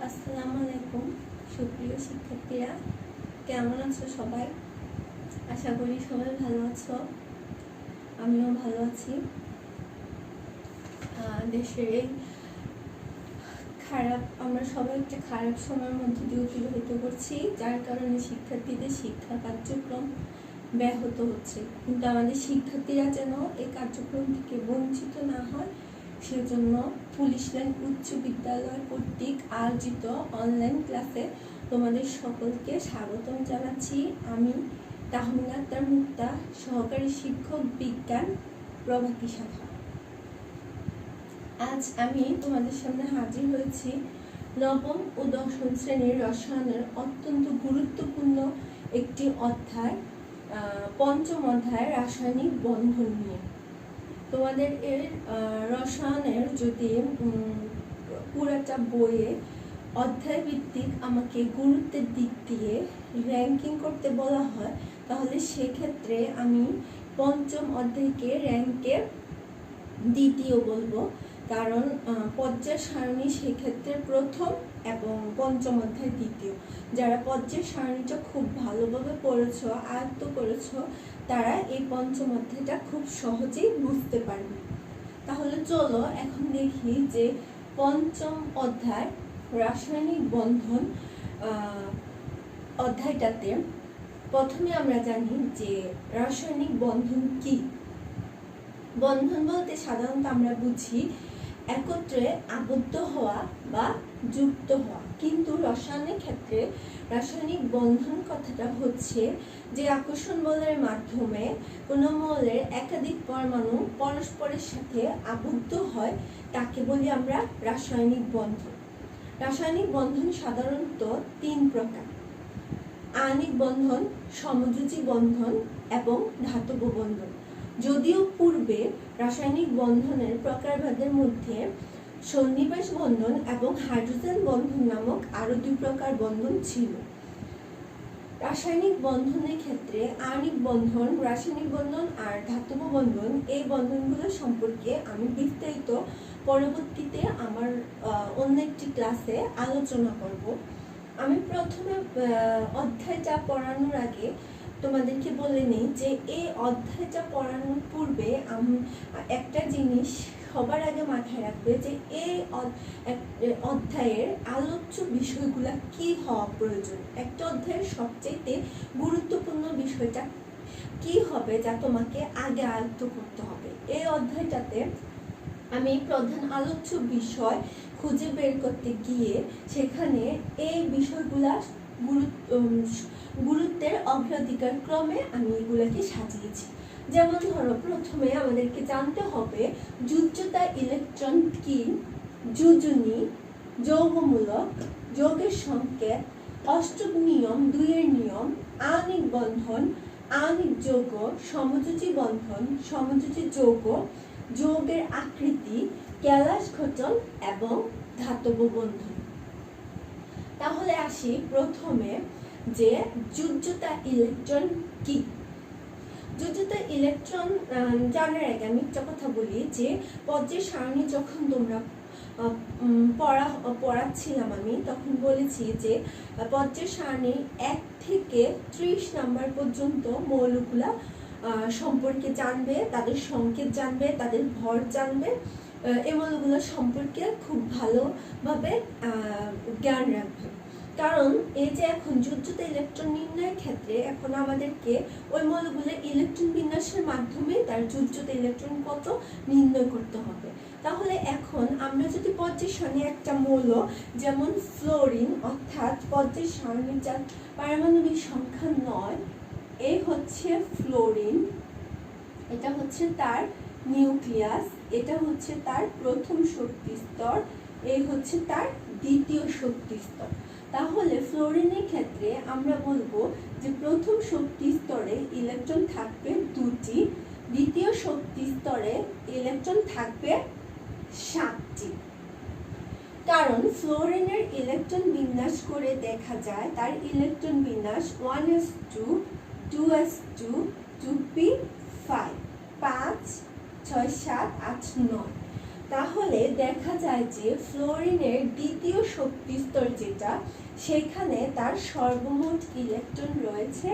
আসসালামু আলাইকুম সুপ্রিয় শিক্ষার্থীরা, কেমন আছো সবাই? আশা করি সবাই ভালো আছো। আমিও ভালো আছি। দেশের এই আমরা সবাই একটা খারাপ সময়ের মধ্যে দিয়ে অতিবাহিত করছি, যার কারণে শিক্ষার্থীদের শিক্ষা কার্যক্রম ব্যাহত হচ্ছে। কিন্তু আমাদের শিক্ষার্থীরা যেন এই কার্যক্রম থেকে বঞ্চিত না হয়, সেজন্য পুলিশ লাইন উচ্চ বিদ্যালয় কর্তৃক আয়োজিত অনলাইন ক্লাসে তোমাদের সকলকে স্বাগতম জানাচ্ছি। আমি তাহমিনা আক্তার মুক্তা, সহকারী শিক্ষক বিজ্ঞান, প্রভাতী শাখা। আজ আমি তোমাদের সামনে হাজির হয়েছি নবম ও দশম শ্রেণীর রসায়নের অত্যন্ত গুরুত্বপূর্ণ একটি অধ্যায়, পঞ্চম অধ্যায় রাসায়নিক বন্ধন নিয়ে। তোমাদের এর রসায়নের যদি পুরাটা বইয়ে অধ্যায় ভিত্তিক আমাকে গুরুত্বের দিক দিয়ে র্যাঙ্কিং করতে বলা হয়, তাহলে সেক্ষেত্রে আমি পঞ্চম অধ্যায়কে র্যাঙ্কে দ্বিতীয় বলবো, কারণ পর্যায় সারণী সেক্ষেত্রে প্রথম এবং পঞ্চম অধ্যায় দ্বিতীয়। যারা পর্যায় সারণীটা খুব ভালোভাবে পড়েছো, আয়ত্ত করেছো, তারা এই পঞ্চম অধ্যায়টা খুব সহজেই বুঝতে পারবে। তাহলে চলো এখন দেখি যে পঞ্চম অধ্যায় রাসায়নিক বন্ধন অধ্যায়টাতে প্রথমে আমরা জানি যে রাসায়নিক বন্ধন কি। বন্ধন বলতে সাধারণত আমরা বুঝি একত্রে আবদ্ধ হওয়া বা যুক্ত হওয়া, কিন্তু রসায়নের ক্ষেত্রে রাসায়নিক বন্ধন কথাটা হচ্ছে যে আকর্ষণ বলের মাধ্যমে কোনো মৌলের একাধিক পরমাণু পরস্পরের সাথে আবদ্ধ হয়, তাকে বলি আমরা রাসায়নিক বন্ধন। রাসায়নিক বন্ধন সাধারণত তিন প্রকার: আণবিক বন্ধন, সমযোজী বন্ধন এবং ধাতব বন্ধন। যদিও পূর্বে রাসায়নিক বন্ধনের প্রকারভেদের মধ্যে সন্নিবেশ বন্ধন এবং হাইড্রোজেন বন্ধন নামক আরো দুই প্রকার বন্ধন ছিল। রাসায়নিক বন্ধনের ক্ষেত্রে আণবিক বন্ধন, রাসায়নিক বন্ধন আর ধাতব বন্ধন, এই বন্ধনগুলো সম্পর্কে আমি বিস্তারিত পরবর্তীতে আমার অন্য একটি ক্লাসে আলোচনা করব। আমি প্রথমে অধ্যায়টা পড়ানোর আগে তোমাদেরকে বলে নিই যে এই অধ্যায়টা পড়ানোর পূর্বে একটা জিনিস সবার আগে মাথায় রাখবে যে এই অধ্যায়ের আলোচ্য বিষয়গুলো কি হওয়া প্রয়োজন। একটা অধ্যায়ের সবচেয়ে গুরুত্বপূর্ণ বিষয়টা কি হবে যা তোমাকে আগে আয়ত্ত করতে হবে। এই অধ্যায়টাতে আমি প্রধান আলোচ্য বিষয় খুঁজে বের করতে গিয়ে সেখানে এই বিষয়গুলা গুরুত্বের অগ্রাধিকার ক্রমে আমি এগুলাকে সাজিয়েছি। যেমন ধরো, প্রথমে আমাদেরকে জানতে হবে যোজ্যতা ইলেকট্রন কি, যোজনী, যৌগমূলক, যৌগের সংকেত, অষ্টক নিয়ম, দুইয়ের নিয়ম, আণবিক বন্ধন, আণবিক যৌগ, সমযোজী বন্ধন, সমযোজী যৌগ, যৌগের আকৃতি, ক্যালাস ঘটন এবং ধাতব বন্ধন। তাহলে আসি প্রথমে যে যোজ্যতা ইলেকট্রন কি। যোজ্যতা ইলেকট্রন জানার আগে আমি একটা কথা বলি যে পর্যায় সারণী যখন তোমরা পড়াচ্ছিলাম আমি তখন বলেছি যে পর্যায় সারণীর 1 থেকে 30 নাম্বার পর্যন্ত মৌলগুলা সম্পর্কে জানবে, তাদের সংকেত জানবে, তাদের ভর জানবে, এই মৌলগুলো সম্পর্কে খুব ভালোভাবে জ্ঞান রাখবে। কারণ এই যে এখন যোজ্যতা ইলেকট্রন নির্ণয়ের ক্ষেত্রে এখন আমাদেরকে ওই মৌলগুলো ইলেকট্রন বিন্যাসের মাধ্যমে তার যোজ্যতা ইলেকট্রন কত নির্ণয় করতে হবে। তাহলে এখন আমরা যদি পর্যায় সারণীর একটা মৌল যেমন ফ্লোরিন, অর্থাৎ পর্যায় সারণীর যার পারমাণবিক সংখ্যা 9, এই হচ্ছে ফ্লোরিন, এটা হচ্ছে তার নিউক্লিয়াস, এটা হচ্ছে তার প্রথম শক্তি স্তর, এই হচ্ছে তার দ্বিতীয় শক্তি স্তর। তাহলে ফ্লোরিনের ক্ষেত্রে আমরা বলবো যে প্রথম শক্তি স্তরে ইলেকট্রন থাকবে 2টি, দ্বিতীয় শক্তি স্তরে ইলেকট্রন থাকবে 7টি। কারণ ফ্লোরিনের ইলেকট্রন বিন্যাস করে দেখা যায় তার ইলেকট্রন বিন্যাস 1s2, 2s2, 2p5, 5, 6, 7, 8, 9। তাহলে দেখা যায় যে ফ্লোরিনের দ্বিতীয় শক্তি স্তর যেটা, সেখানে তার সর্বমোট ইলেকট্রন রয়েছে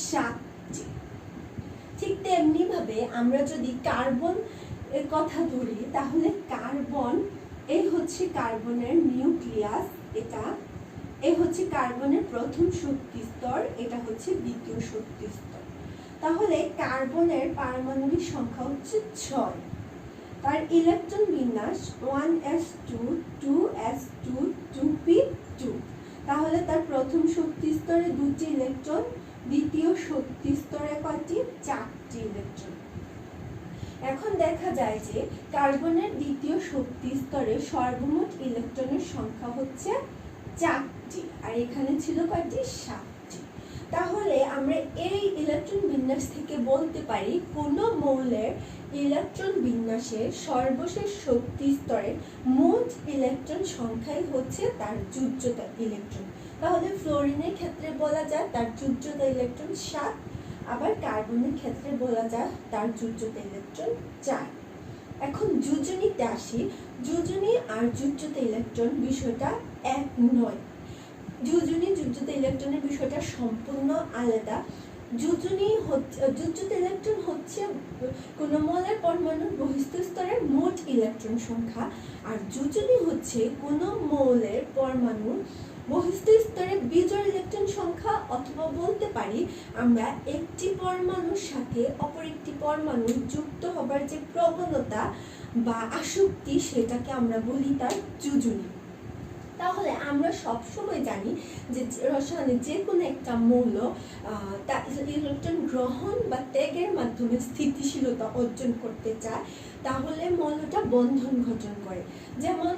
7টি। ঠিক তেমনি ভাবে আমরা যদি কার্বন এর কথা ধরি, তাহলে কার্বন, এই হচ্ছে কার্বনের নিউক্লিয়াস, এই হচ্ছে কার্বনের প্রথম শক্তি স্তর, এটা হচ্ছে দ্বিতীয় শক্তি স্তর। তাহলে কার্বনের পারমাণবিক সংখ্যা হচ্ছে 6, তার ইলেকট্রন বিন্যাস 1s2 2s2 2p2। তাহলে তার প্রথম শক্তি স্তরে 2টি ইলেকট্রন, দ্বিতীয় শক্তি স্তরে কয়টি? 4টি ইলেকট্রন। এখন দেখা যায় যে কার্বনের দ্বিতীয় শক্তি স্তরে সর্বমোট ইলেকট্রনের সংখ্যা হচ্ছে 4টি, আর এখানে ছিল কয়টি? 7টি। তাহলে আমরা এই ইলেকট্রন বিন্যাস থেকে বলতে পারি কোন মৌলের ইলেকট্রন বিন্যাসের সর্বশেষ শক্তি স্তরে মোট ইলেকট্রন সংখ্যাই হচ্ছে তার যোজ্যতা ইলেকট্রন। তাহলে ফ্লোরিনের ক্ষেত্রে বলা যায় তার যোজ্যতা ইলেকট্রন 7, আবার কার্বনের ক্ষেত্রে বলা যায় তার যোজ্যতা ইলেকট্রন 4। এখন যোজনীতে আসি। যোজনী আর যোজ্যতা ইলেকট্রন বিষয়টা এক নয়। যোজনী যোজ্যতা ইলেকট্রনের বিষয়টা সম্পূর্ণ আলাদা। যোজ্যতা ইলেকট্রন হচ্ছে কোন মৌলের পরমাণুর বহিস্থ স্তরের মোট ইলেকট্রন সংখ্যা, আর যোজনী হচ্ছে কোন মৌলের পরমাণুর বহিস্থ স্তরে বিজোড় ইলেকট্রন সংখ্যা, অথবা বলতে পারি আমরা একটি পরমাণুর সাথে অপর একটি পরমাণু যুক্ত হবার যে প্রবণতা বা আসক্তি, সেটাকে আমরা বলি তার যোজনী। তাহলে আমরা সব সময় জানি যে রসায়নে যে কোনো একটা মৌল তার ইলেকট্রন গ্রহণ বা ত্যাগের মাধ্যমে স্থিতিশীলতা অর্জন করতে চায়, তাহলে মৌলটা বন্ধন গঠন করে। যেমন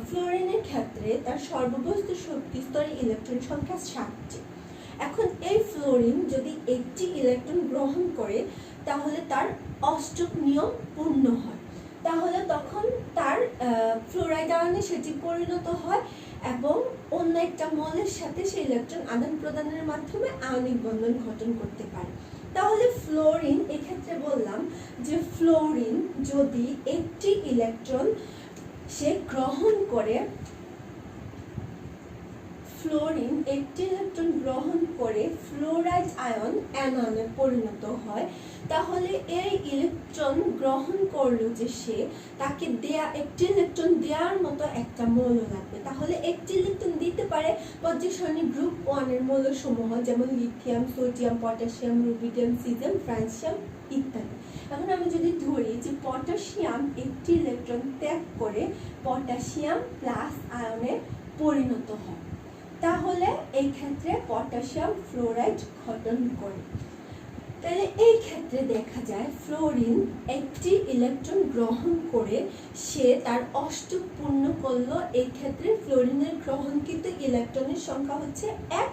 ফ্লোরিনের ক্ষেত্রে তার সর্ববস্তু শক্তি স্তরে ইলেকট্রন সংখ্যা 7টি। এখন এই ফ্লোরিন যদি একটি ইলেকট্রন গ্রহণ করে, তাহলে তার অষ্টক নিয়ম পূর্ণ হয়। তাহলে তখন তার ফ্লোরাইড আয়নে সেটি পরিণত হয় এবং অন্য একটা মৌলের সাথে সেই ইলেকট্রন আদান প্রদানের মাধ্যমে আয়নিক বন্ধন গঠন করতে পারে। তাহলে ফ্লোরিন, এক্ষেত্রে বললাম যে ফ্লোরিন যদি একটি ইলেকট্রন সে গ্রহণ করে, ফ্লোরিন একটি ইলেকট্রন গ্রহণ করে ফ্লোরাইড আয়ন অ্যানায়নে পরিণত হয়, তাহলে এই ইলেকট্রন গ্রহণ করলো যে সে, তাকে একটি ইলেকট্রন দেওয়ার মতো একটা মৌল লাগবে। তাহলে একটি ইলেকট্রন দিতে পারে পর্যায় সারণী গ্রুপ 1 এর মৌলসমূহ, যেমন lithium, sodium, potassium, rubidium, caesium, francium ইত্যাদি। এখন আমি যদি ধরি যে পটাশিয়াম একটি ইলেকট্রন ত্যাগ করে পটাশিয়াম প্লাস আয়নে পরিণত হয়, তাহলে এই ক্ষেত্রে পটাশিয়াম ফ্লোরাইড গঠন করে। তাহলে এই ক্ষেত্রে দেখা যায় ফ্লোরিন একটি ইলেকট্রন গ্রহণ করে সে তার অষ্টক পূর্ণ করলো। এই ক্ষেত্রে ফ্লোরিনের গ্রহণকৃত ইলেকট্রনের সংখ্যা হচ্ছে 1,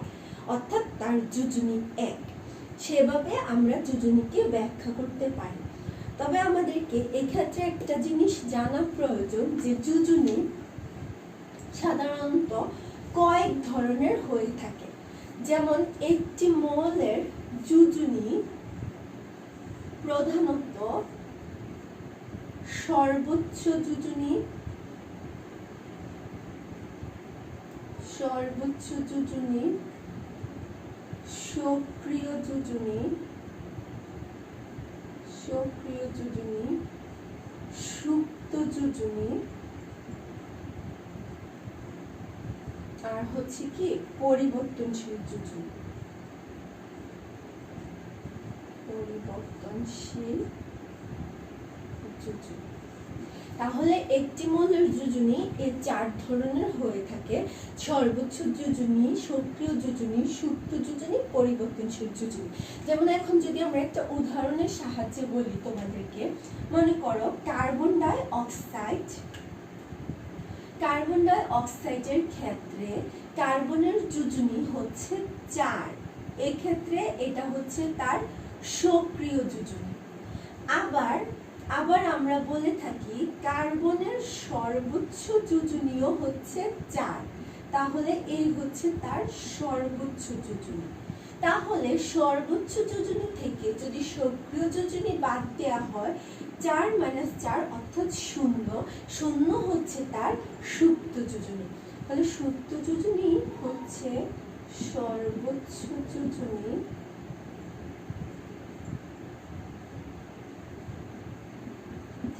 অর্থাৎ তার যোজনী 1। সেভাবে আমরা যোজনীকে ব্যাখ্যা করতে পারি। তবে আমাদেরকে এক্ষেত্রে একটা জিনিস জানা প্রয়োজন যে যোজনী সাধারণত কয়েক ধরনের হয়ে থাকে। যেমন একটি মৌলের যোজনী প্রধানত সর্বোচ্চ যোজনী, সক্রিয় যোজনী, সুপ্ত যোজনী, আর হচ্ছে কি পরিবর্তনশীল যোজনী। তাহলে একটি মৌলের যোজনী এই 4 ধরনের হয়ে থাকে: সর্বোচ্চ যোজনী, সক্রিয় যোজনী, সুপ্ত যোজনী, পরিবর্তনশীল যোজনী। যেমন এখন যদি আমরা একটা উদাহরণের সাহায্যে বলি তোমাদেরকে, মনে করো কার্বন ডাই অক্সাইডের ক্ষেত্রে কার্বনের যোজনী হচ্ছে 4। এক্ষেত্রে এটা হচ্ছে তার সক্রিয় যোজনী। আবার আমরা বলে থাকি কার্বনের সর্বোচ্চ যোজনীয় হচ্ছে 4, তাহলে এই হচ্ছে তার সর্বোচ্চ যোজনী। তাহলে সর্বোচ্চ যোজনী থেকে যদি সক্রিয় যোজনী বাদ দেওয়া হয়, 4 - 4 অর্থাৎ 0। 0 হচ্ছে তার সুপ্ত যোজনী। তাহলে সুপ্ত যোজনী হচ্ছে সর্বোচ্চ যোজনী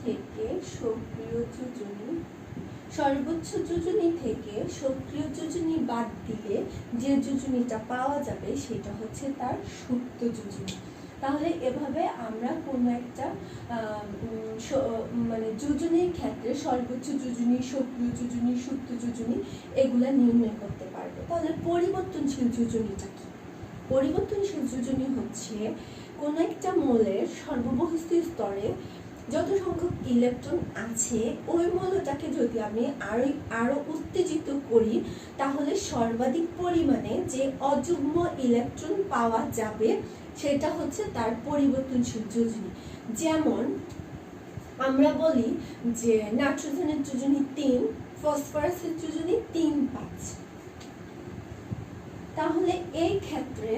থেকে সক্রিয় যোজনী। সর্বোচ্চ যোজনী থেকে সক্রিয় যোজনী বাদ দিলে যে যোজনীটা পাওয়া যাবে সেটা হচ্ছে তার সুপ্ত যোজনী। তাহলে এভাবে আমরা কোনো একটা মানে যোজনীর ক্ষেত্রে সর্বোচ্চ যোজনী, সক্রিয় যোজনী, সুপ্ত যোজনী এগুলা নির্ণয় করতে পারবো। তাহলে পরিবর্তনশীল যোজনীটা কি? পরিবর্তনশীল যোজনী হচ্ছে কোনো একটা মৌলের সর্ববহিস্থ স্তরে যত সংখ্যক ইলেকট্রন আছে ওই মৌলটাকে যদি আমি আরো উত্তেজিত করি তাহলে সর্বাধিক পরিমাণে যে অযুগ্ম ইলেকট্রন পাওয়া যাবে সেটা হচ্ছে তার পরিবর্তনশীল যোজনী। যেমন আমরা বলি যে নাইট্রোজেনের যোজনী 3, ফসফরাসের যোজনী 3, 5। তাহলে এই ক্ষেত্রে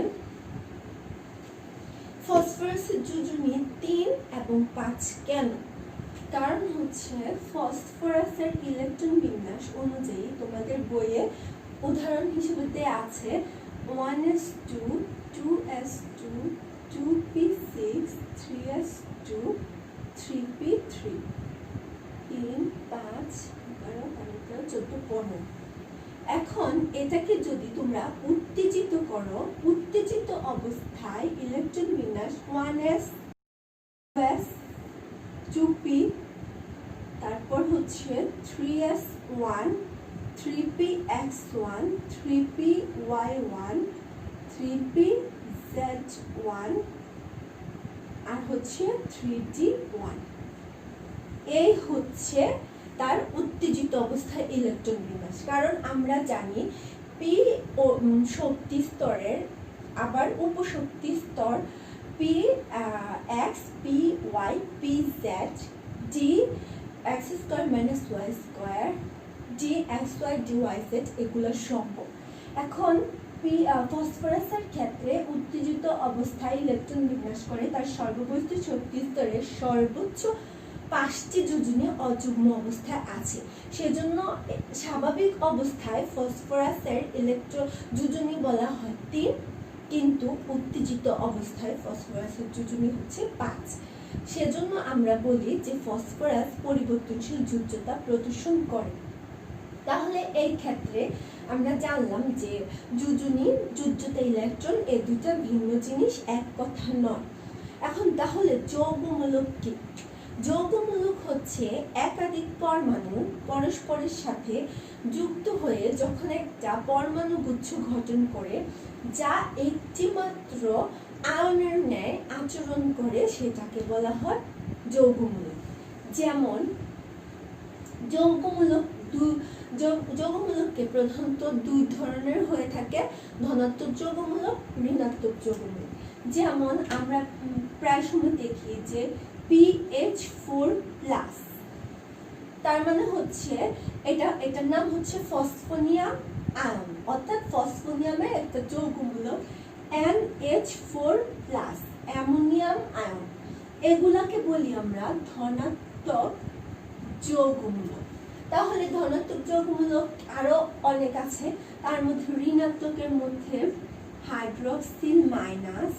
ফসফরাসের যোজনী 3 এবং 5 কেন? কারণ হচ্ছে ফসফরাসের ইলেকট্রন বিন্যাস অনুযায়ী তোমাদের বইয়ে উদাহরণ হিসেবে দেয়া আছে 1s2 2s2 2p6 3s2 3p3 3 5 11 12 14 15। এখন এটাকে যদি তোমরা উত্তেজিত করো, উত্তেজিত অবস্থায় ইলেকট্রন বিন্যাস 1s 2s 2p, তারপর হচ্ছে 3s1 3px1 3py1 3pz1 আর হচ্ছে 3d1। এই হচ্ছে তার উত্তেজিত অবস্থায় ইলেকট্রন বিন্যাস। কারণ আমরা জানি পি শক্তি স্তরের আবার উপশক্তি স্তর P X P Y P Z D X square minus Y square D X Y D Y Z এগুলো সম্ভব। এখন ফসফরাসের ক্ষেত্রে উত্তেজিত অবস্থায় ইলেকট্রন বিন্যাস করে তার সর্ববহিস্থ শক্তি স্তরের সর্বোচ্চ 5টি যোজনী অযুগ্ম অবস্থায় আছে। সেজন্য স্বাভাবিক অবস্থায় ফসফরাসের ইলেকট্রন যোজনী বলা হয় 3, কিন্তু উত্তেজিত অবস্থায় ফসফরাসের যোজনী হচ্ছে 5। সেজন্য আমরা বলি যে ফসফরাস পরিবর্তনশীল যোজ্যতা প্রদর্শন করে। তাহলে এই ক্ষেত্রে আমরা জানলাম যে যোজনী, যোজ্যতা, ইলেকট্রন এই দুটো ভিন্ন জিনিস, এক কথা নয়। এখন তাহলে যৌগমূলক কি? যৌগমূলক হচ্ছে একাধিক পরমাণু পরস্পরের সাথে যুক্ত হয়ে যখন একটা পরমাণু গুচ্ছ গঠন করে যা একটি মাত্র আয়নের ন্যায় আচরণ করে সেটাকে বলা হয় যৌগমূলক। যেমন যৌগমূলককে প্রধানত 2 ধরনের হয়ে থাকে, ধনাত্মক যৌগমূলক, ঋণাত্মক যৌগমূলক। যেমন আমরা প্রায় সময় দেখি যে PH4+, তার মানে হচ্ছে এটার নাম হচ্ছে ফসফোনিয়াম আয়ন, অর্থাৎ ফসফোনিয়ামের একটা যৌগমূলক। NH4+, অ্যামোনিয়াম আয়ন, এগুলাকে বলি আমরা ধনাত্মক যৌগমূলক। তাহলে ধনাত্মক যৌগমূলক আরো অনেক আছে, তার মধ্যে ঋণাত্মকের মধ্যে hydroxyl minus,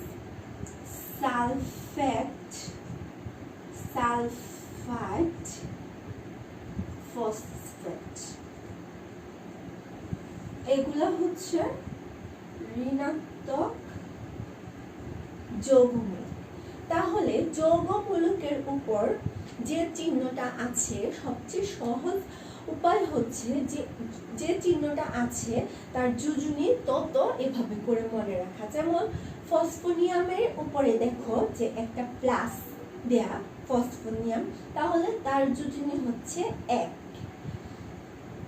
sulphate, sulphite, phosphate, এগুলা হচ্ছে ঋণাত্মক যৌগমূলক। তাহলে যৌগমূলকের উপর যে চিহ্নটা আছে সবচেয়ে সহজ উপায় হচ্ছে যে চিহ্নটা আছে তার যোজনী তত এভাবে করে মনে রাখা। যেমন ফসফোনিয়ামের উপরে দেখো যে একটা প্লাস দেয়া ফসফোনিয়াম, তাহলে তার যোজনী হচ্ছে 1।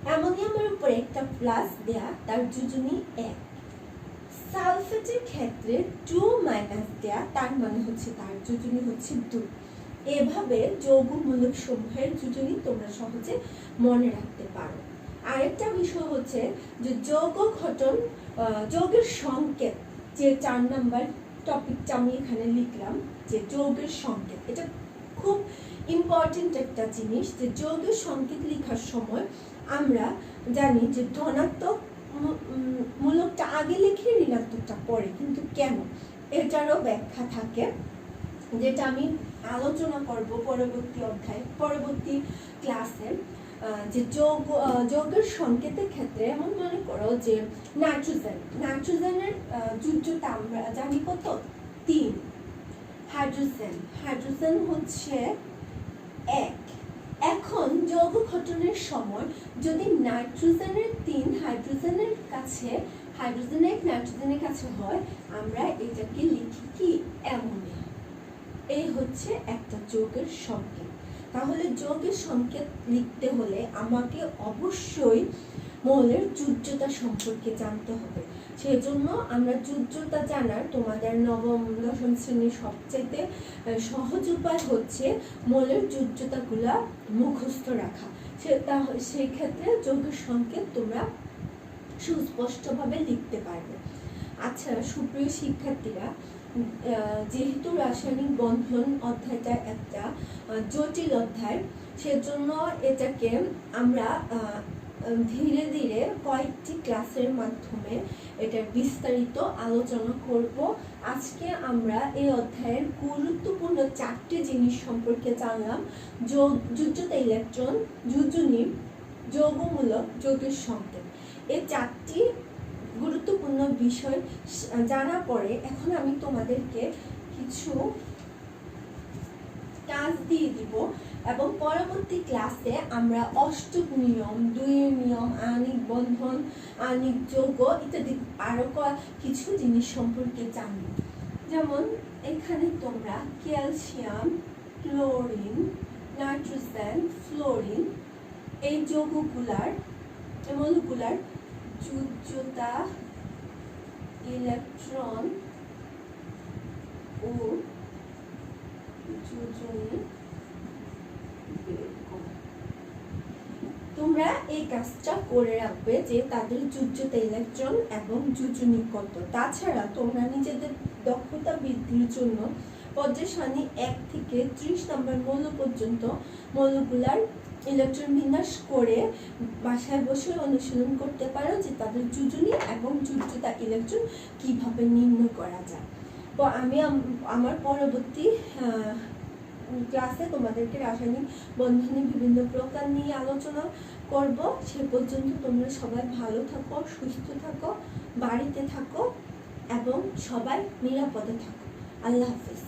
অ্যামোনিয়ামের উপরে একটা প্লাস দেয়া, তার যোজনী 1। সালফেটের ক্ষেত্রে 2 মাইনাস দেয়া, তার মানে হচ্ছে তার যোজনী হচ্ছে 2। এভাবে যৌগমূলক সমূহের যোজনী তোমরা সহজে মনে রাখতে পারো। আরেকটা বিষয় হচ্ছে যে যৌগ গঠন, যৌগের সংকেত, যে 4 নাম্বার টপিকটা আমি এখানে লিখলাম যে যৌগের সংকেত, এটা খুব ইম্পর্টেন্ট একটা জিনিস যে যৌগের সংকেত লেখার সময় আমরা জানি যে ধনাত্মক মূলকটা আগে লিখে ঋণাত্মকটা পরে, কিন্তু কেন, এটারও ব্যাখ্যা থাকে যেটা আমি আলোচনা করব পরবর্তী ক্লাসে। যে যৌগের সংকেতের ক্ষেত্রে এমন মনে করো যে নাইট্রোজেনের যোজ্যতা আমরা জানি কত, 3। হাইড্রোজেন হচ্ছে 1। এখন যৌগ গঠনের সময় যদি নাইট্রোজেনের 3 হাইড্রোজেনের কাছে হয়, আমরা এটাকে লিখি কি, অ্যামোনিয়া। এই হচ্ছে একটা যৌগের সংকেত। তাহলে যৌগের সংকেত লিখতে হলে আমাকে অবশ্যই মৌলের যোজ্যতা সম্পর্কে জানতে হবে। সেজন্য আমরা যোজ্যতা জানার তোমাদের নবম দশম শ্রেণীর সবচেয়ে সহজ উপায় হচ্ছে মৌলের যোজ্যতাগুলা মুখস্থ রাখা। সেই ক্ষেত্রে যৌগের সংকেত তোমরা সুস্পষ্টভাবে লিখতে পারবে। আচ্ছা সুপ্রিয় শিক্ষার্থীরা, যেহেতু রাসায়নিক বন্ধন অধ্যায়টা একটা জটিল অধ্যায়, সেজন্য এটাকে আমরা ধীরে ধীরে কয়েকটি ক্লাসের মাধ্যমে এটার বিস্তারিত আলোচনা করব। আজকে আমরা এই অধ্যায়ের গুরুত্বপূর্ণ 4টি জিনিস সম্পর্কে জানলাম: যোজ্যতা ইলেকট্রন, যোজনী, যৌগমূলক, যৌগের সংকেত। এই 4টি গুরুত্বপূর্ণ বিষয় জানার পরে এখন আমি তোমাদেরকে কিছু কাজ দিয়ে দিব এবং পরবর্তী ক্লাসে আমরা অষ্টক নিয়ম, 2 নিয়ম, আণবিক বন্ধন, আণবিক যৌগ ইত্যাদি আরো কিছু জিনিস সম্পর্কে জানব। যেমন এখানে তোমরা ক্যালসিয়াম, ক্লোরিন, নাইট্রোজেন, ফ্লোরিন এই যৌগগুলার মৌলগুলার যোজ্যতা, ইলেকট্রন ও যোজনী, তোমরা এই কাজটা করে রাখবে যে তাদের যোজ্যতা ইলেকট্রন এবং যোজনী কত। তাছাড়া তোমরা নিজেদের দক্ষতা বৃদ্ধির জন্য পর্যায় সারণী 1 থেকে 30 নম্বর মৌল পর্যন্ত মৌলগুলার ইলেকট্রন বিন্যাস করে বাসায় বসে অনুশীলন করতে পারো যে তাদের যোজনী এবং যোজ্যতা ইলেকট্রন কিভাবে নির্ণয় করা যায়। তো আমি আমার পরবর্তী ক্লাসে তোমাদেরকে রাসায়নিক বন্ধনের বিভিন্ন প্রকার নিয়ে আলোচনা করব। সে পর্যন্ত তোমরা সবাই ভালো থাকো, সুস্থ থাকো, বাড়িতে থাকো এবং সবাই নিরাপদে থাকো। আল্লাহ হাফেজ।